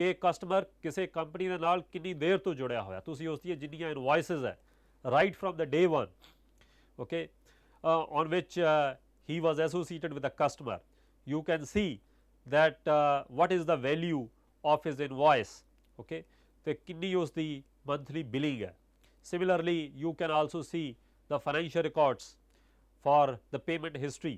ਕਿ ਕਸਟਮਰ ਕਿਸੇ ਕੰਪਨੀ ਦੇ ਨਾਲ ਕਿੰਨੀ ਦੇਰ ਤੋਂ ਜੁੜਿਆ ਹੋਇਆ, ਤੁਸੀਂ ਉਸ ਦੀਆਂ ਜਿੰਨੀਆਂ ਇਨਵਾਇਸਿਸ ਹੈ right from the day one, okay, on which he was associated with the customer. You can see that what is the value of his invoice, okay, ਤੇ ਕਿੰਨੀ ਉਸ ਦੀ monthly billing ਹੈ. Similarly, you can also see the financial records for the payment history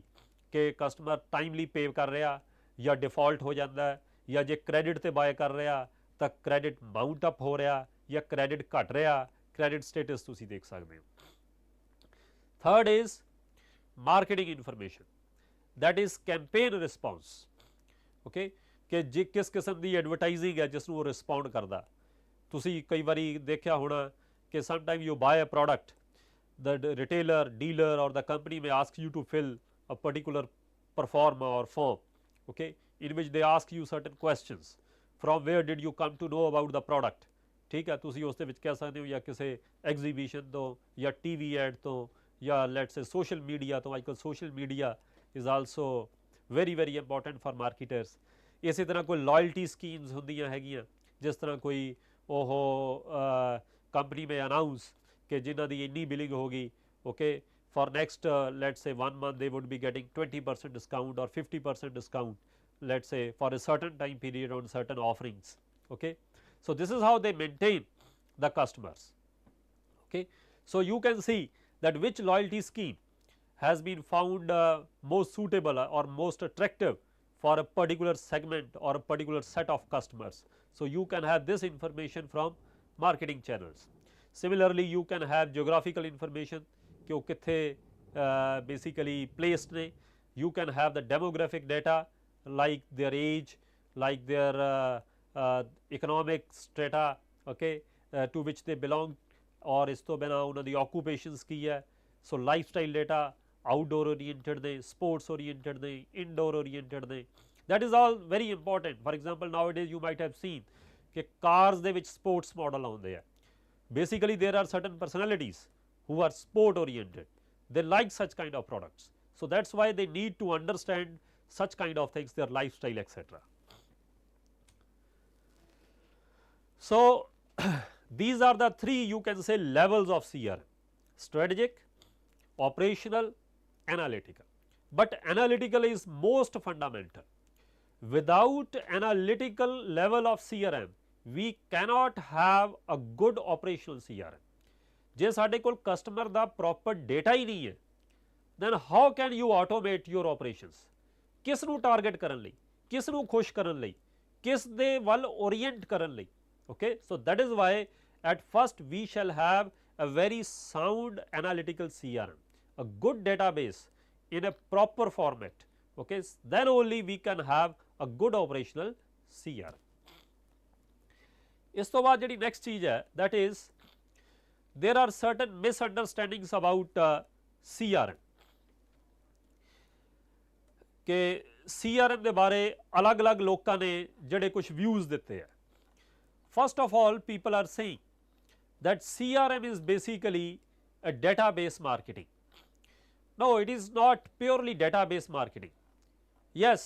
ਕਿ customer timely pay ਕਰ ਰਿਹਾ ਜਾਂ default ਹੋ ਜਾਂਦਾ ਹੈ, ਜਾਂ ਜੇ credit ਤੇ buy ਕਰ ਰਿਹਾ ਤਾਂ credit mount up ਹੋ ਰਿਹਾ ਜਾਂ credit ਘਟ ਰਿਹਾ, credit status ਤੁਸੀਂ ਦੇਖ ਸਕਦੇ ਹੋ. Third is marketing information, that is campaign response, okay, ਕਿ ਜੇ ਕਿਸ ਕਿਸਮ ਦੀ ਐਡਵਰਟਾਈਜ਼ਿੰਗ ਹੈ ਜਿਸ ਨੂੰ ਉਹ ਰਿਸਪੌਂਡ ਕਰਦਾ. ਤੁਸੀਂ ਕਈ ਵਾਰੀ ਦੇਖਿਆ ਹੋਣਾ ਕਿ sometime you buy a product, the retailer, dealer or the company may ask you to fill a particular perform or form, okay, in which they ask you certain questions, from where did you come to know about the product, ਠੀਕ ਹੈ, ਤੁਸੀਂ ਉਸ ਦੇ ਵਿੱਚ ਕਹਿ ਸਕਦੇ ਹੋ ਜਾਂ ਕਿਸੇ ਐਗਜ਼ੀਬਿਸ਼ਨ ਤੋਂ ਜਾਂ TV ਐਡ ਤੋਂ ਜਾਂ ਲੈਟਸ ਸੇ ਸੋਸ਼ਲ ਮੀਡੀਆ ਤੋਂ. ਅੱਜ ਕੱਲ੍ਹ social media is also very very important for marketers. ਇਸੇ ਤਰ੍ਹਾਂ ਕੋਈ ਲਾਇਲਟੀ ਸਕੀਮਸ ਹੁੰਦੀਆਂ ਹੈਗੀਆਂ, ਜਿਸ ਤਰ੍ਹਾਂ ਕੋਈ ਉਹ ਕੰਪਨੀ ਮੇ ਅਨਾਊਂਸ ਕਿ ਜਿਨ੍ਹਾਂ ਦੀ ਇੰਨੀ ਬਿਲਿੰਗ ਹੋ ਗਈ, okay, for next let's say 1 month they would be getting 20% discount or 50% discount, let's say for a certain time period on certain offerings, okay. So this is how they maintain the customers, okay. So you can see that which loyalty scheme has been found most suitable or most attractive for a particular segment or a particular set of customers. So you can have this information from marketing channels. Similarly, you can have geographical information कि वो कित्थे basically placed ने. You can have the demographic data like their age, like their economic strata, okay, to which they belong, और इस तो बिना उन्हों दी occupations की है. So lifestyle data outdoor oriented ने, sports oriented ने, indoor oriented ने. That is all very important. For example, nowadays you might have seen कि cars ਦੇ ਵਿੱਚ sports model आउंदे है. Basically there are certain personalities who are sport oriented, they like such kind of products. So that is why they need to understand such kind of things, their lifestyle, etc. So these are the three, you can say, levels of CRM: strategic, operational, analytical. But analytical is most fundamental. Without analytical level of CRM, we cannot have a good operational CRM. ਜੇ ਸਾਡੇ ਕੋਲ customer ਦਾ proper data ਹੀ ਨਹੀਂ ਹੈ, then how can you automate your operations? ਕਿਸ ਨੂੰ target ਕਰਨ ਲਈ, ਕਿਸ ਨੂੰ ਖੁਸ਼ ਕਰਨ ਲਈ, ਕਿਸ ਦੇ ਵੱਲ ਓਰੀਐਂਟ ਕਰਨ ਲਈ, okay. So that is why at first we shall have a very sound analytical CRM, a good database in a proper format, okay. Then only we can have a good operational CRM. ਇਸ ਤੋਂ ਬਾਅਦ ਜਿਹੜੀ next ਚੀਜ਼ ਹੈ, that is there are certain misunderstandings about CRM, ਕਿ CRM ਦੇ ਬਾਰੇ ਅਲੱਗ ਅਲੱਗ ਲੋਕਾਂ ਨੇ ਜਿਹੜੇ ਕੁਝ views ਦਿੱਤੇ ਹੈ. First of all, people are saying that CRM is basically a database marketing. No, it is not purely database marketing. Yes,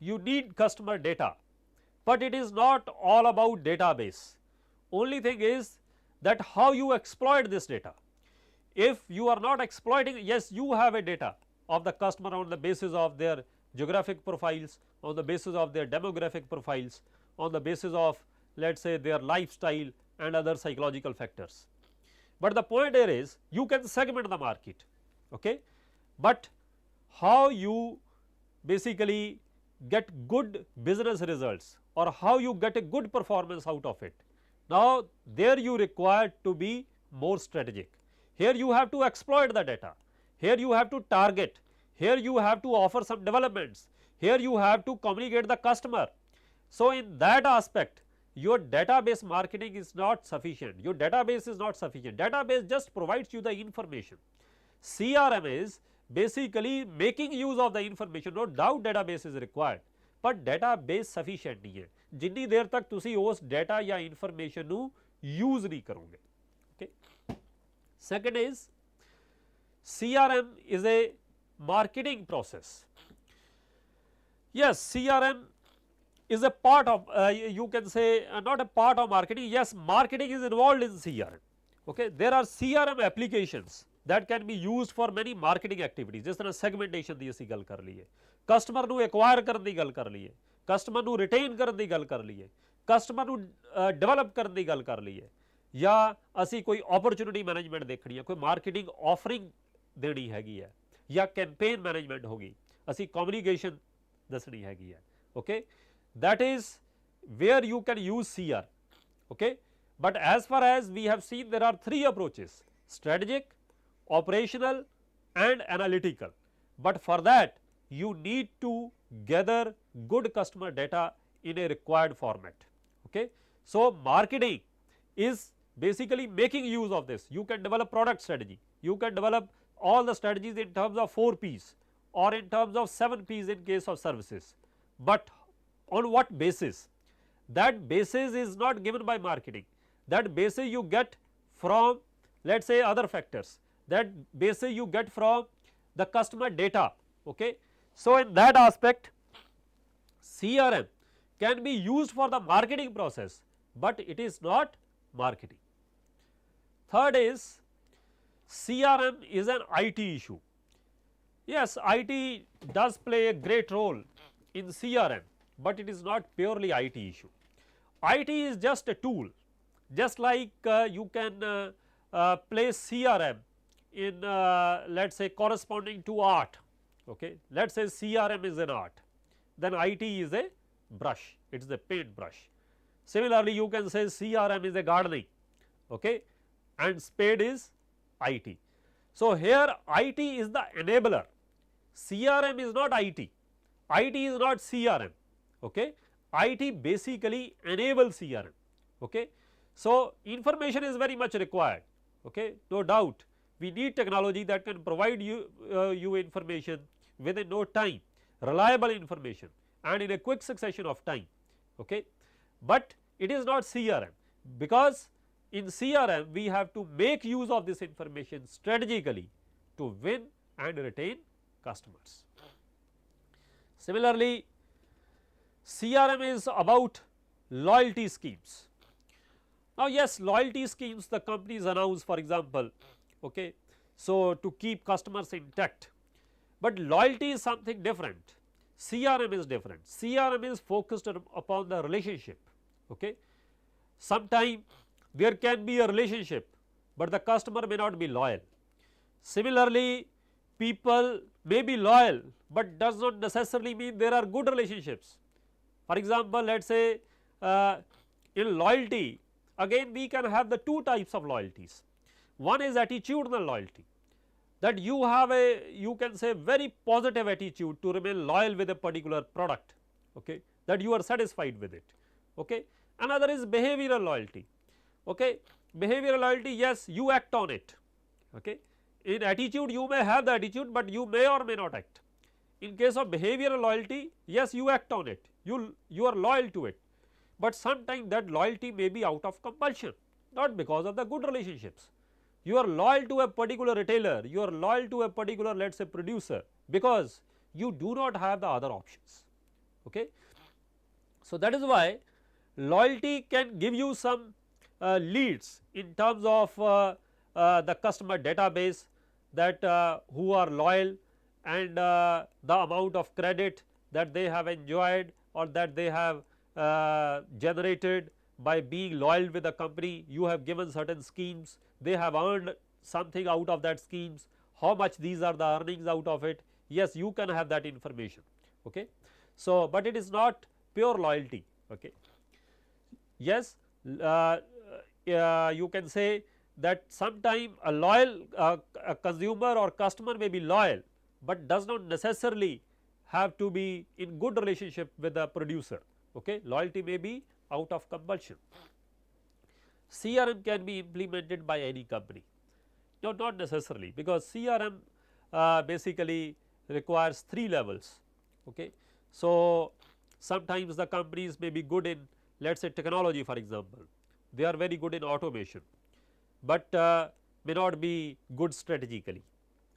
you need customer data, but it is not all about database. Only thing is that how you exploit this data. If you are not exploiting, yes, you have a data of the customer on the basis of their geographic profiles, on the basis of their demographic profiles, on the basis of, let us say, their lifestyle and other psychological factors. But the point here is you can segment the market, okay, but how you basically get good business results or how you get a good performance out of it. Now there you require to be more strategic. Here you have to exploit the data, here you have to target, here you have to offer some developments, here you have to communicate the customer. So in that aspect your database marketing is not sufficient, your database is not sufficient. Database just provides you the information. CRM is basically making use of the information. No doubt database is required, but database sufficient नहीं है जिन्नी देर तक तुसी उस data या information ਨੂੰ use नहीं करोगे, okay. Second is CRM is a marketing process. Yes, CRM is a part of you can say not a part of marketing. Yes, marketing is involved in CRM. Okay, there are CRM applications that can be used for many marketing activities. जिस तरह segmentation ਦੀ ਅਸੀਂ ਗੱਲ ਕਰ ਲਈਏ, customer ਨੂੰ acquire ਕਰਨ ਦੀ ਗੱਲ ਕਰ ਲਈਏ, ਕਸਟਮਰ ਨੂੰ ਰਿਟੇਨ ਕਰਨ ਦੀ ਗੱਲ ਕਰ ਲਈਏ, ਕਸਟਮਰ ਨੂੰ ਡਿਵੈਲਪ ਕਰਨ ਦੀ ਗੱਲ ਕਰ ਲਈਏ, ਜਾਂ ਅਸੀਂ ਕੋਈ ਓਪਰਚੁਨਿਟੀ ਮੈਨੇਜਮੈਂਟ ਦੇਖਣੀ ਹੈ, ਕੋਈ ਮਾਰਕੀਟਿੰਗ ਆਫਰਿੰਗ ਦੇਣੀ ਹੈਗੀ ਹੈ, ਜਾਂ ਕੈਂਪੇਨ ਮੈਨੇਜਮੈਂਟ ਹੋ ਗਈ, ਅਸੀਂ ਕਮਿਊਨੀਕੇਸ਼ਨ ਦੱਸਣੀ ਹੈਗੀ ਹੈ. Okay, that is where you can use CR. Okay, but as far as we have seen, there are three approaches: strategic, operational and analytical. But for that you need to gather good customer data in a required format. Okay, so marketing is basically making use of this. You can develop product strategy, you can develop all the strategies in terms of 4 P's or in terms of 7 P's in case of services, but on what basis? That basis is not given by marketing, that basis you get from, let us say, other factors, that basis you get from the customer data. Okay. So, in that aspect CRM can be used for the marketing process, but it is not marketing. Third is CRM is an IT issue. Yes, IT does play a great role in CRM, but it is not purely IT issue. IT is just a tool, just like you can place CRM in let us say corresponding to art. Okay, let us say CRM is an art, then IT is a brush, it is a paint brush. Similarly, you can say CRM is a gardening, okay, and spade is IT. So, here IT is the enabler, CRM is not IT, IT is not CRM. Okay. IT basically enables CRM. Okay. So, information is very much required, okay, no doubt. We need technology that can provide you information within no time, reliable information and in a quick succession of time. Okay. But it is not CRM, because in CRM we have to make use of this information strategically to win and retain customers. Similarly, CRM is about loyalty schemes. Now, yes, loyalty schemes the companies announce, for example, okay, so to keep customers intact, but loyalty is something different, CRM is different. CRM is focused upon the relationship. Okay. Sometime there can be a relationship, but the customer may not be loyal. Similarly, people may be loyal, but does not necessarily mean there are good relationships. For example, let us say in loyalty, again we can have the two types of loyalties. One is attitudinal loyalty, that you have a, you can say, very positive attitude to remain loyal with a particular product, okay, that you are satisfied with it. Okay. Another is behavioral loyalty. Okay. Behavioral loyalty, yes, you act on it. Okay. In attitude you may have the attitude, but you may or may not act. In case of behavioral loyalty, yes, you act on it, you are loyal to it, but sometimes that loyalty may be out of compulsion, not because of the good relationships. You are loyal to a particular retailer, you are loyal to a particular, let us say, producer, because you do not have the other options. Okay. So, that is why loyalty can give you some leads in terms of the customer database, that who are loyal, and the amount of credit that they have enjoyed or that they have generated by being loyal with the company. You have given certain schemes, they have earned something out of that schemes, how much these are the earnings out of it, yes, you can have that information. Okay. So, but it is not pure loyalty. Okay. Yes, you can say that sometime a loyal a consumer or customer may be loyal, but does not necessarily have to be in good relationship with the producer. Okay. Loyalty may be out of compulsion. CRM can be implemented by any company, no, not necessarily, because CRM basically requires 3 levels. Okay. So, sometimes the companies may be good in, let us say, technology, for example, they are very good in automation, but may not be good strategically.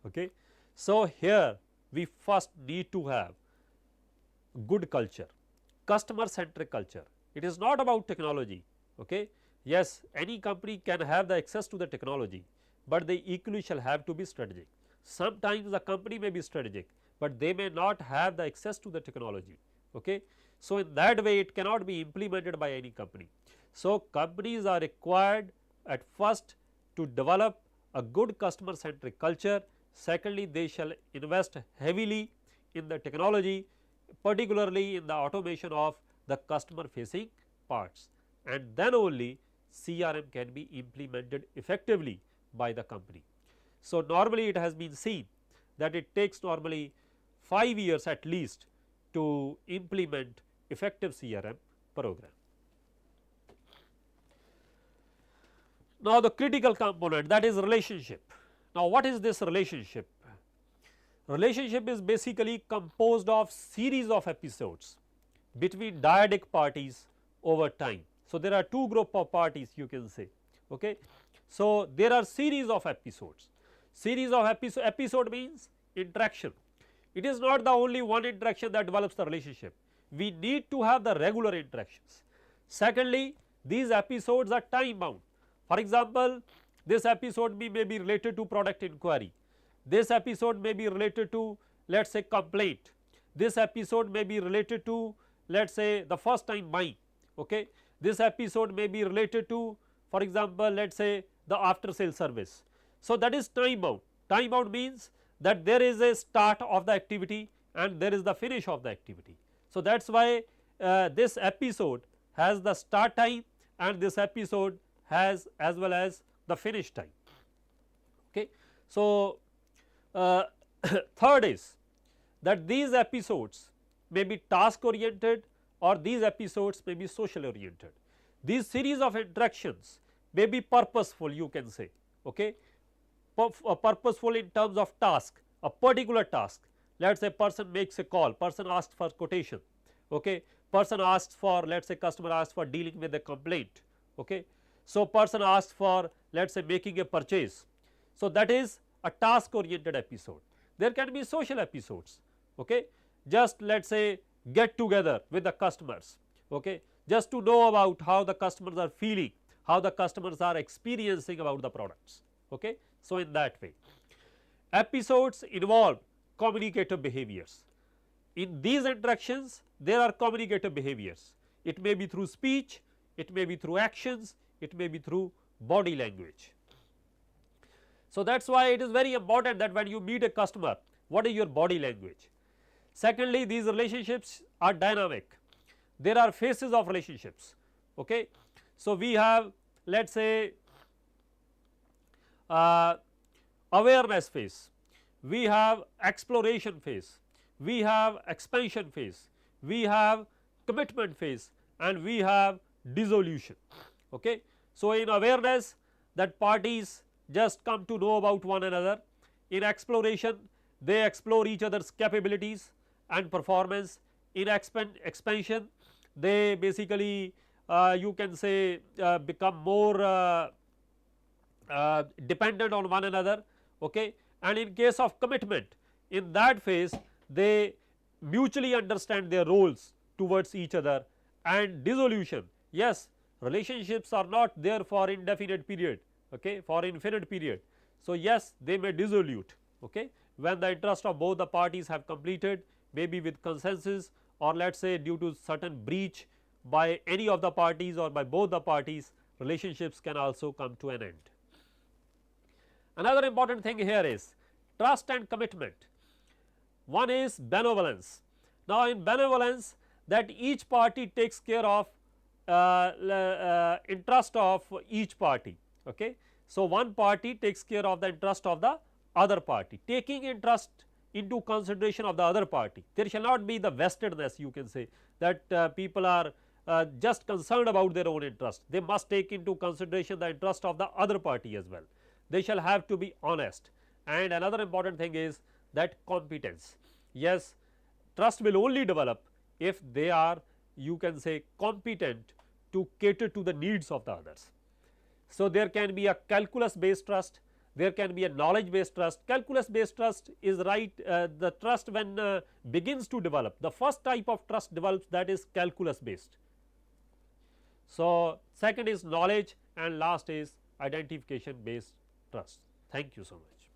Okay. So, here we first need to have good culture, customer centric culture. It is not about technology. Okay. Yes, any company can have the access to the technology, but they equally shall have to be strategic. Sometimes the company may be strategic, but they may not have the access to the technology. Okay. So, in that way it cannot be implemented by any company. So, companies are required at first to develop a good customer centric culture. Secondly, they shall invest heavily in the technology, particularly in the automation of the customer facing parts, and then only CRM can be implemented effectively by the company. So, normally it has been seen that it takes normally 5 years at least to implement effective CRM program. Now, the critical component, that is relationship. Now, what is this relationship? Relationship is basically composed of series of episodes between dyadic parties over time. So, there are two group of parties you can say. Okay. So, there are series of episodes. Series of episode means interaction. It is not the only one interaction that develops the relationship. We need to have the regular interactions. Secondly, these episodes are time bound. For example, this episode may be related to product inquiry. This episode may be related to, let us say, complaint. This episode may be related to, let us say, the first time buying. Okay. This episode may be related to, for example, let us say, the after sale service. So, that is time bound. Time bound means that there is a start of the activity and there is the finish of the activity. So, that is why this episode has the start time and this episode has as well as the finish time. Okay. So, third is that these episodes may be task oriented or these episodes may be social oriented. These series of interactions may be purposeful, you can say. Okay. Purposeful in terms of task, a particular task. Let us say person makes a call, person asks for quotation. Okay. Person asks for, let us say, customer asks for dealing with a complaint. Okay. So, person asks for, let us say, making a purchase. So, that is a task oriented episode. There can be social episodes. Okay. Just let us say get together with the customers. Okay. Just to know about how the customers are feeling, how the customers are experiencing about the products. Okay. So, in that way episodes involve communicative behaviors. In these interactions there are communicative behaviors. It may be through speech, it may be through actions, it may be through body language. So, that is why it is very important that when you meet a customer, what is your body language. Secondly, these relationships are dynamic. There are phases of relationships. Okay. So, we have, let us say, awareness phase, we have exploration phase, we have expansion phase, we have commitment phase and we have dissolution. Okay. So, in awareness that parties just come to know about one another. In exploration they explore each other's capabilities and performance. In expansion they basically you can say become more dependent on one another. Okay. And in case of commitment, in that phase they mutually understand their roles towards each other. And dissolution, yes, relationships are not there for indefinite period, okay, for infinite period. So, yes, they may dissolute, okay, when the interest of both the parties have completed, maybe with consensus or let us say due to certain breach by any of the parties or by both the parties, relationships can also come to an end. Another important thing here is trust and commitment. One is benevolence. Now, in benevolence, that each party takes care of interest of each party. Okay. So, one party takes care of the interest of the other party, taking interest into consideration of the other party. There shall not be the vestedness, you can say, that people are just concerned about their own interest. They must take into consideration the interest of the other party as well. They shall have to be honest. And another important thing is that competence. Yes, trust will only develop if they are, you can say, competent to cater to the needs of the others. So, there can be a calculus based trust, there can be a knowledge based trust. Calculus based trust is right, the trust when begins to develop, the first type of trust develops, that is calculus based. So, second is knowledge and last is identification based trust. Thank you so much.